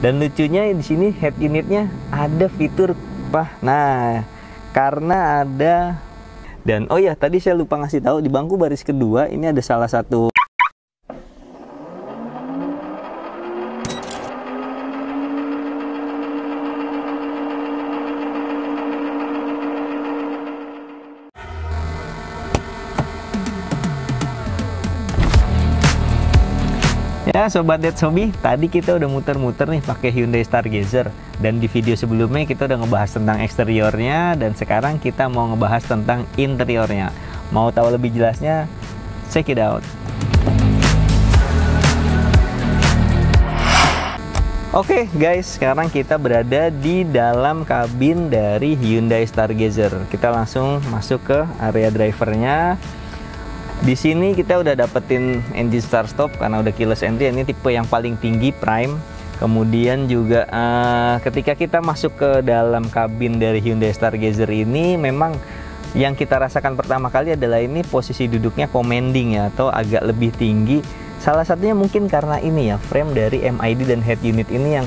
Dan lucunya di sini head unitnya ada fitur nah karena ada. Dan oh ya, tadi saya lupa ngasih tahu, di bangku baris kedua ini ada salah satu ya Sobat That's Hobby. Tadi kita udah muter-muter nih pakai Hyundai Stargazer, dan di video sebelumnya kita udah ngebahas tentang eksteriornya, dan sekarang kita mau ngebahas tentang interiornya. Mau tahu lebih jelasnya? Check it out. Oke guys, sekarang kita berada di dalam kabin dari Hyundai Stargazer. Kita langsung masuk ke area drivernya. Di sini kita udah dapetin engine start stop karena udah keyless entry. Ini tipe yang paling tinggi, prime. Kemudian juga ketika kita masuk ke dalam kabin dari Hyundai Stargazer ini, memang yang kita rasakan pertama kali adalah ini posisi duduknya commanding ya, atau agak lebih tinggi. Salah satunya mungkin karena ini ya, frame dari MID dan head unit ini yang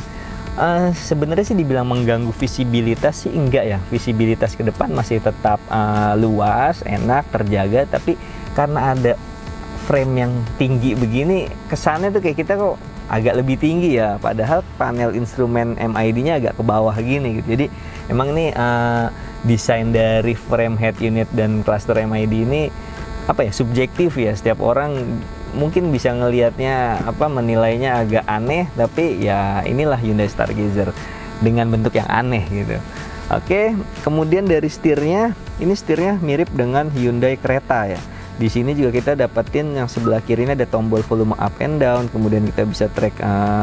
sebenarnya sih dibilang mengganggu visibilitas sih enggak ya. Visibilitas ke depan masih tetap luas, enak, terjaga, tapi karena ada frame yang tinggi begini, kesannya tuh kayak kita kok agak lebih tinggi ya, padahal panel instrumen MID-nya agak ke bawah gini gitu. Jadi emang ini desain dari frame head unit dan cluster MID ini apa ya, subjektif ya. Setiap orang mungkin bisa ngelihatnya menilainya agak aneh, tapi ya inilah Hyundai Stargazer dengan bentuk yang aneh gitu. Oke, kemudian dari setirnya, ini setirnya mirip dengan Hyundai Creta ya. Di sini juga kita dapetin yang sebelah kiri ini ada tombol volume up and down, kemudian kita bisa track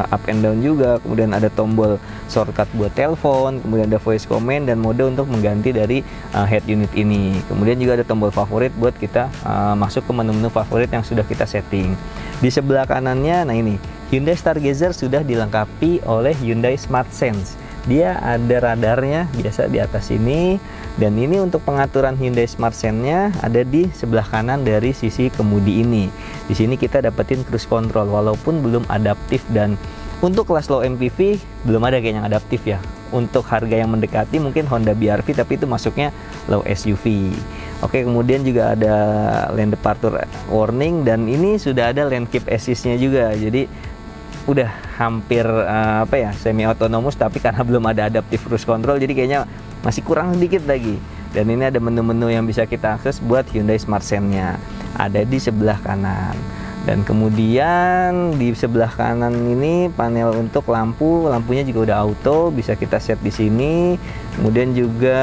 up and down juga, kemudian ada tombol shortcut buat telepon, kemudian ada voice command dan mode untuk mengganti dari head unit ini. Kemudian juga ada tombol favorit buat kita masuk ke menu-menu favorit yang sudah kita setting. Di sebelah kanannya, nah ini Hyundai Stargazer sudah dilengkapi oleh Hyundai Smart Sense. Dia ada radarnya biasa di atas sini, dan ini untuk pengaturan Hyundai Smart Sense-nya ada di sebelah kanan dari sisi kemudi ini. Di sini kita dapetin cruise control walaupun belum adaptif, dan untuk kelas low MPV belum ada kayaknya yang adaptif ya. Untuk harga yang mendekati mungkin Honda BR-V, tapi itu masuknya low SUV. Oke, kemudian juga ada lane departure warning, dan ini sudah ada lane keep assist-nya juga. Jadi udah hampir semi autonomous, tapi karena belum ada adaptive cruise control jadi kayaknya masih kurang sedikit lagi. Dan ini ada menu-menu yang bisa kita akses buat Hyundai Smart Sense-nya, ada di sebelah kanan. Dan kemudian di sebelah kanan ini panel untuk lampunya juga udah auto, bisa kita set di sini. Kemudian juga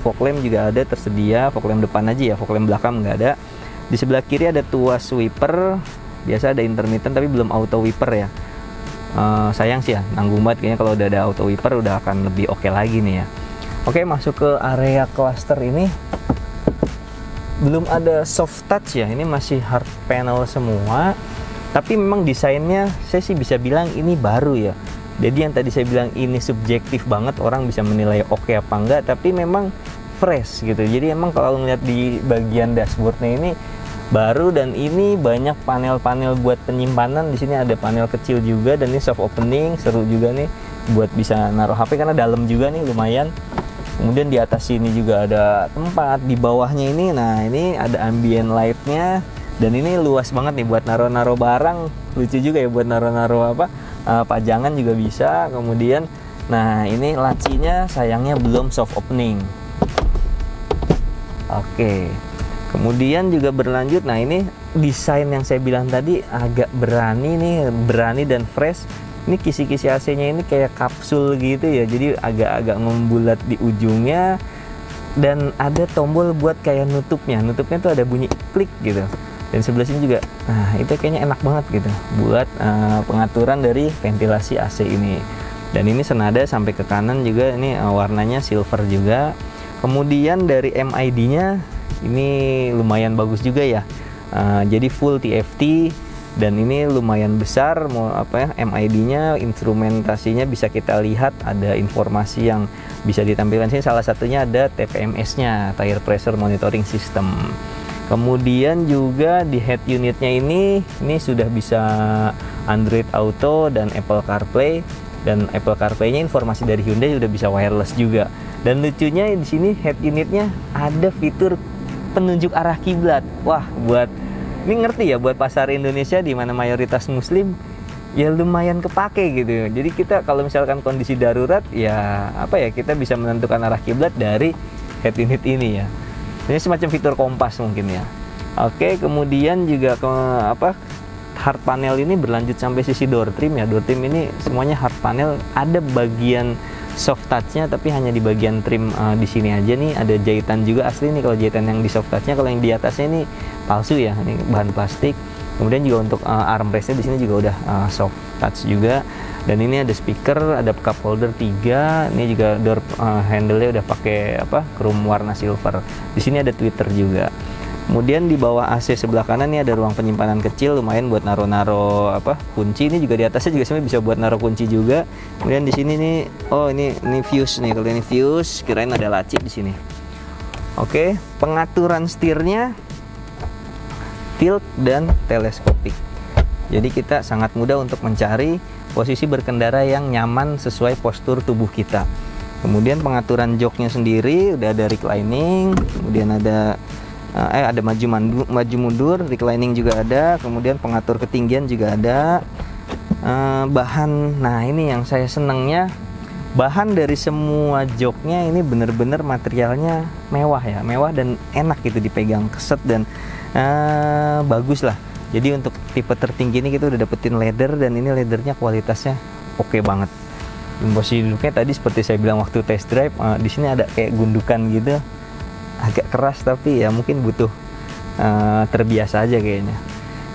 fog lamp juga ada tersedia, fog lamp depan aja ya, fog lamp belakang nggak ada. Di sebelah kiri ada tuas sweeper, biasa ada intermittent tapi belum auto wiper ya. Sayang sih ya, nanggung banget kayaknya. Kalau udah ada auto wiper udah akan lebih oke lagi nih ya. Oke, masuk ke area cluster ini belum ada soft touch ya, ini masih hard panel semua. Tapi memang desainnya saya sih bisa bilang ini baru ya. Jadi yang tadi saya bilang ini subjektif banget, orang bisa menilai oke apa enggak, tapi memang fresh gitu. Jadi emang kalau ngeliat di bagian dashboardnya ini baru, dan ini banyak panel-panel buat penyimpanan. Di sini ada panel kecil juga, dan ini soft opening, seru juga nih buat bisa naruh HP karena dalam juga nih lumayan. Kemudian di atas sini juga ada tempat, di bawahnya ini, nah ini ada ambient light-nya, dan ini luas banget nih buat naruh-naruh barang. Lucu juga ya buat naruh-naruh pajangan juga bisa. Kemudian nah ini lacinya sayangnya belum soft opening. Oke. Kemudian juga berlanjut, nah ini desain yang saya bilang tadi agak berani dan fresh. Ini kisi-kisi AC-nya ini kayak kapsul gitu ya, jadi agak-agak membulat di ujungnya, dan ada tombol buat kayak nutupnya tuh ada bunyi klik gitu. Dan sebelah sini juga, nah itu kayaknya enak banget gitu buat pengaturan dari ventilasi AC ini. Dan ini senada sampai ke kanan juga, ini warnanya silver juga. Kemudian dari MID-nya ini lumayan bagus juga ya, jadi full TFT, dan ini lumayan besar. MID-nya, instrumentasinya bisa kita lihat, ada informasi yang bisa ditampilkan sini. Salah satunya ada TPMS-nya, Tire Pressure Monitoring System. Kemudian juga di head unitnya ini sudah bisa Android Auto dan Apple CarPlay. Dan Apple CarPlay-nya informasi dari Hyundai udah bisa wireless juga. Dan lucunya di sini head unitnya ada fitur penunjuk arah kiblat. Wah, buat ini ngerti ya, buat pasar Indonesia di mana mayoritas Muslim ya lumayan kepake gitu. Jadi kita kalau misalkan kondisi darurat ya apa ya, kita bisa menentukan arah kiblat dari head unit ini ya. Ini semacam fitur kompas mungkin ya. Oke, kemudian juga hard panel ini berlanjut sampai sisi door trim ya. Door trim ini semuanya hard panel, ada bagian soft touch-nya tapi hanya di bagian trim di sini aja nih. Ada jahitan juga asli nih kalau jahitan yang di soft touch-nya, kalau yang di atasnya ini palsu ya, ini bahan plastik. Kemudian juga untuk armrest-nya di sini juga udah soft touch juga. Dan ini ada speaker, ada cup holder 3. Ini juga door handle-nya udah pakai chrome warna silver. Di sini ada tweeter juga. Kemudian di bawah AC sebelah kanan ini ada ruang penyimpanan kecil, lumayan buat naro-naro kunci. Ini juga di atasnya juga sebenarnya bisa buat naro kunci juga. Kemudian di sini nih, oh ini fuse nih. Kalau ini fuse, kirain ada laci di sini. Oke, pengaturan setirnya tilt dan teleskopik. Jadi kita sangat mudah untuk mencari posisi berkendara yang nyaman sesuai postur tubuh kita. Kemudian pengaturan joknya sendiri udah ada reclining, kemudian ada maju mundur, reclining juga ada, kemudian pengatur ketinggian juga ada. Bahan, nah ini yang saya senangnya, bahan dari semua joknya ini bener-bener materialnya mewah ya, mewah dan enak gitu dipegang, keset dan bagus lah. Jadi untuk tipe tertinggi ini kita udah dapetin leather, dan ini leathernya kualitasnya oke banget. Posisi duduknya tadi seperti saya bilang waktu test drive, di sini ada kayak gundukan gitu, agak keras tapi ya mungkin butuh terbiasa aja kayaknya.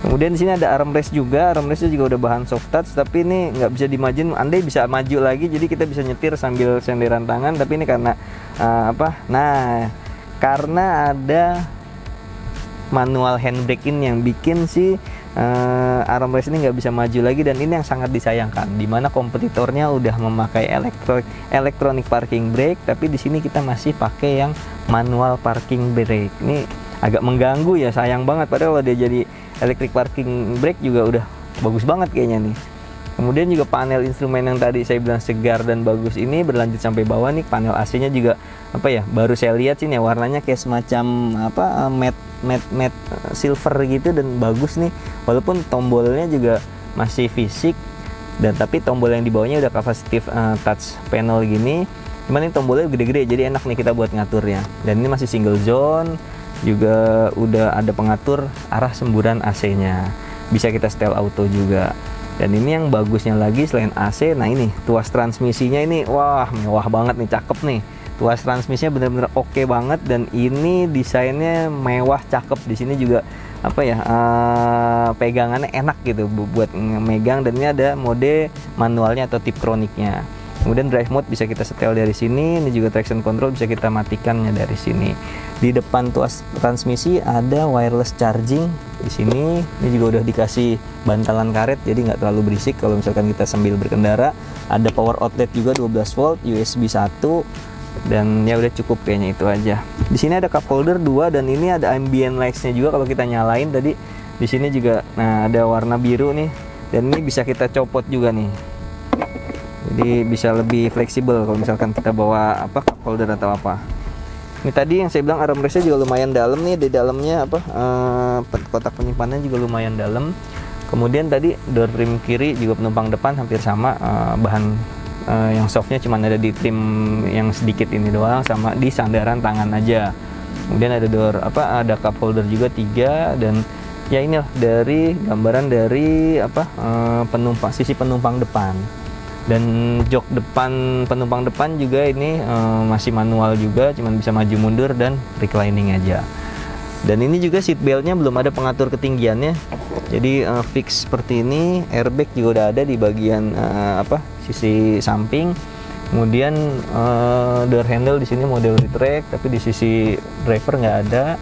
Kemudian di sini ada armrest juga, armrestnya juga udah bahan soft touch, tapi ini nggak bisa dimajuin. Andai bisa maju lagi, jadi kita bisa nyetir sambil senderan tangan. Tapi ini karena karena ada manual handbrake ini yang bikin si armrest ini nggak bisa maju lagi, dan ini yang sangat disayangkan, dimana kompetitornya udah memakai electronic parking brake, tapi di sini kita masih pakai yang manual parking brake. Ini agak mengganggu ya, sayang banget, padahal kalau dia jadi electric parking brake juga udah bagus banget kayaknya nih. Kemudian juga panel instrumen yang tadi saya bilang segar dan bagus ini berlanjut sampai bawah nih. Panel AC-nya juga baru saya lihat sini ya, warnanya kayak semacam matte silver gitu dan bagus nih. Walaupun tombolnya juga masih fisik, dan tapi tombol yang di bawahnya udah capacitive touch panel gini. Cuman ini tombolnya gede-gede, jadi enak nih kita buat ngaturnya. Dan ini masih single zone, juga udah ada pengatur arah semburan AC-nya. Bisa kita setel auto juga. Dan ini yang bagusnya lagi selain AC, nah ini tuas transmisinya ini, wah mewah banget nih, cakep nih. Tuas transmisinya bener-bener oke banget, dan ini desainnya mewah, cakep. Di sini juga pegangannya enak gitu buat megang, dan ini ada mode manualnya atau tiptroniknya. Kemudian drive mode bisa kita setel dari sini. Ini juga traction control bisa kita matikannya dari sini. Di depan tuas transmisi ada wireless charging di sini. Ini juga udah dikasih bantalan karet, jadi nggak terlalu berisik kalau misalkan kita sambil berkendara. Ada power outlet juga 12 volt, USB 1, dan ya udah cukup kayaknya itu aja. Di sini ada cup holder 2, dan ini ada ambient lights-nya juga kalau kita nyalain tadi. Di sini juga ada warna biru nih, dan ini bisa kita copot juga nih. Jadi bisa lebih fleksibel kalau misalkan kita bawa cup holder atau apa. Ini tadi yang saya bilang armrestnya juga lumayan dalam nih, di dalamnya kotak penyimpanannya juga lumayan dalam. Kemudian tadi door trim kiri juga penumpang depan hampir sama, bahan yang softnya cuma ada di trim yang sedikit ini doang, sama di sandaran tangan aja. Kemudian ada ada cup holder juga 3, dan ya inilah dari gambaran dari sisi penumpang depan. Dan jok depan penumpang depan juga ini masih manual juga, cuman bisa maju mundur dan reclining aja. Dan ini juga seat beltnya belum ada pengatur ketinggiannya, jadi fix seperti ini. Airbag juga udah ada di bagian sisi samping. Kemudian door handle di sini model retract, tapi di sisi driver nggak ada.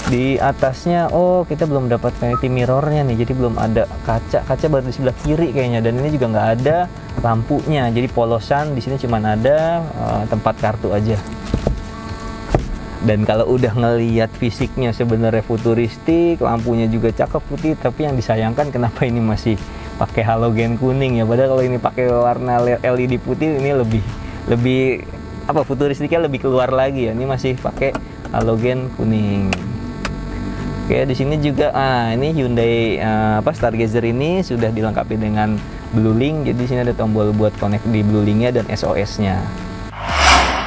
Di atasnya kita belum dapat vanity mirrornya nih, jadi belum ada kaca baru di sebelah kiri kayaknya. Dan ini juga nggak ada lampunya, jadi polosan. Di sini cuma ada tempat kartu aja. Dan kalau udah ngelihat fisiknya sebenarnya futuristik, lampunya juga cakep putih, tapi yang disayangkan kenapa ini masih pakai halogen kuning ya. Padahal kalau ini pakai warna LED putih ini lebih apa, futuristiknya lebih keluar lagi ya. Ini masih pakai halogen kuning. Oke, di sini juga ini Hyundai Stargazer ini sudah dilengkapi dengan BlueLink. Jadi di sini ada tombol buat connect di BlueLink-nya dan SOS-nya.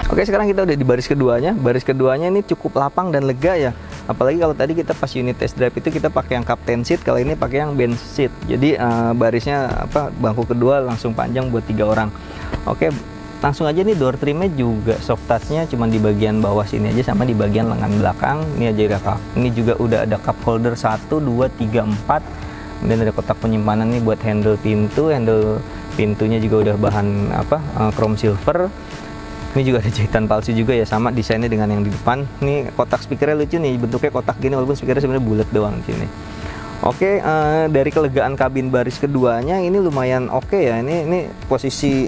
Oke, sekarang kita udah di baris keduanya. Baris keduanya ini cukup lapang dan lega ya. Apalagi kalau tadi kita pas unit test drive itu kita pakai yang captain seat, kalau ini pakai yang bench seat. Jadi barisnya bangku kedua langsung panjang buat 3 orang. Oke, langsung aja nih door trimnya juga soft touch-nya cuma di bagian bawah sini aja sama di bagian lengan belakang. Ini aja ada ini juga udah ada cup holder 1, 2, 3, 4. Kemudian ada kotak penyimpanan nih buat handle pintunya juga udah bahan chrome silver. Ini juga ada jahitan palsu juga ya, sama desainnya dengan yang di depan. Ini kotak speakernya lucu nih, bentuknya kotak gini walaupun speakernya sebenarnya bulat doang di sini. Oke, dari kelegaan kabin baris keduanya ini lumayan oke ya. Ini posisi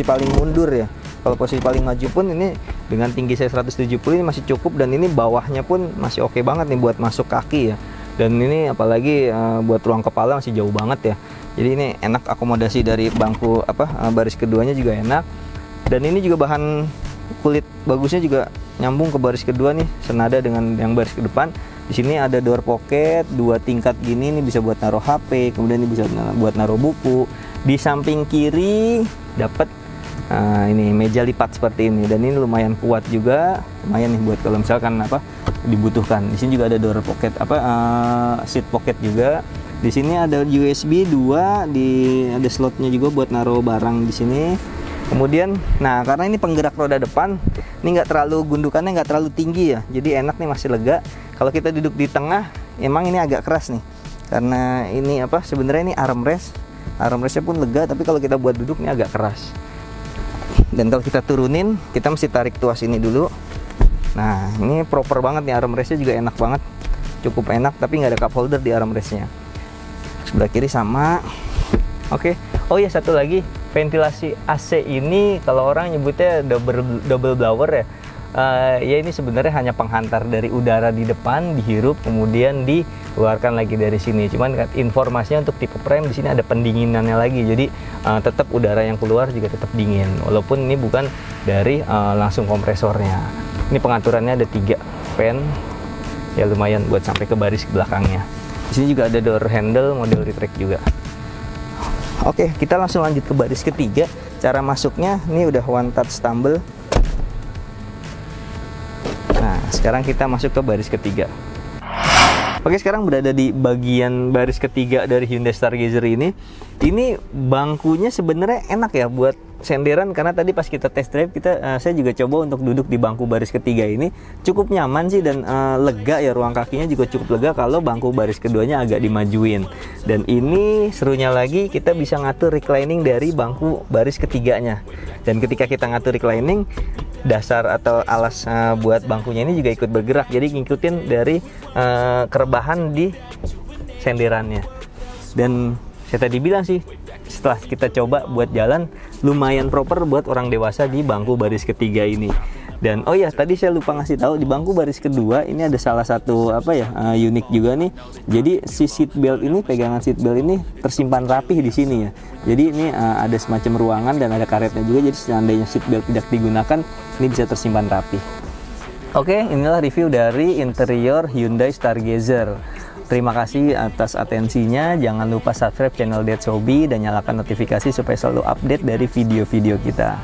paling mundur ya. Kalau posisi paling maju pun ini dengan tinggi saya 170 ini masih cukup, dan ini bawahnya pun masih oke banget nih buat masuk kaki ya. Dan ini apalagi buat ruang kepala masih jauh banget ya. Jadi ini enak, akomodasi dari bangku baris keduanya juga enak. Dan ini juga bahan kulit bagusnya juga nyambung ke baris kedua nih, senada dengan yang baris ke depan. Di sini ada door pocket 2 tingkat gini, ini bisa buat naruh HP, kemudian ini bisa buat naruh buku. Di samping kiri dapat ini meja lipat seperti ini, dan ini lumayan kuat juga, lumayan nih buat kalau misalkan dibutuhkan. Di sini juga ada door pocket seat pocket juga. Di sini ada USB 2, ada slotnya juga buat naruh barang di sini. Kemudian, karena ini penggerak roda depan, ini nggak terlalu gundukannya nggak terlalu tinggi ya, jadi enak nih, masih lega. Kalau kita duduk di tengah, emang ini agak keras nih, karena ini sebenarnya ini armrestnya pun lega, tapi kalau kita buat duduk ini agak keras. Dan kalau kita turunin, kita mesti tarik tuas ini dulu. Nah, ini proper banget nih, armrestnya juga enak banget, cukup enak, tapi nggak ada cup holder di armrestnya. Sebelah kiri sama. Oke. Oh ya, satu lagi, ventilasi AC ini kalau orang nyebutnya double blower ya. Ya ini sebenarnya hanya penghantar dari udara di depan dihirup kemudian dikeluarkan lagi dari sini. Cuman informasinya untuk tipe prime di sini ada pendinginannya lagi. Jadi tetap udara yang keluar juga tetap dingin. Walaupun ini bukan dari langsung kompresornya. Ini pengaturannya ada 3 fan. Ya lumayan buat sampai ke baris belakangnya. Di sini juga ada door handle model retract juga. Oke, kita langsung lanjut ke baris ketiga. Cara masuknya ini udah one touch tumble. Nah, sekarang kita masuk ke baris ketiga. Oke, sekarang berada di bagian baris ketiga dari Hyundai Stargazer ini. Ini bangkunya sebenarnya enak ya buat senderan, karena tadi pas kita test drive saya juga coba untuk duduk di bangku baris ketiga ini cukup nyaman sih, dan lega ya, ruang kakinya juga cukup lega kalau bangku baris keduanya agak dimajuin. Dan ini serunya lagi, kita bisa ngatur reclining dari bangku baris ketiganya. Dan ketika kita ngatur reclining, dasar atau alas buat bangkunya ini juga ikut bergerak, jadi ngikutin dari kerebahan di senderannya. Dan saya tadi bilang sih, setelah kita coba buat jalan, lumayan proper buat orang dewasa di bangku baris ketiga ini. Dan oh ya, tadi saya lupa ngasih tahu, di bangku baris kedua ini ada salah satu unik juga nih. Jadi si seat belt ini, pegangan seat belt ini tersimpan rapih di sini ya. Jadi ini ada semacam ruangan dan ada karetnya juga, jadi seandainya seat belt tidak digunakan, ini bisa tersimpan rapih. Oke, inilah review dari interior Hyundai Stargazer. Terima kasih atas atensinya. Jangan lupa subscribe channel Dad's Hobby dan nyalakan notifikasi supaya selalu update dari video-video kita.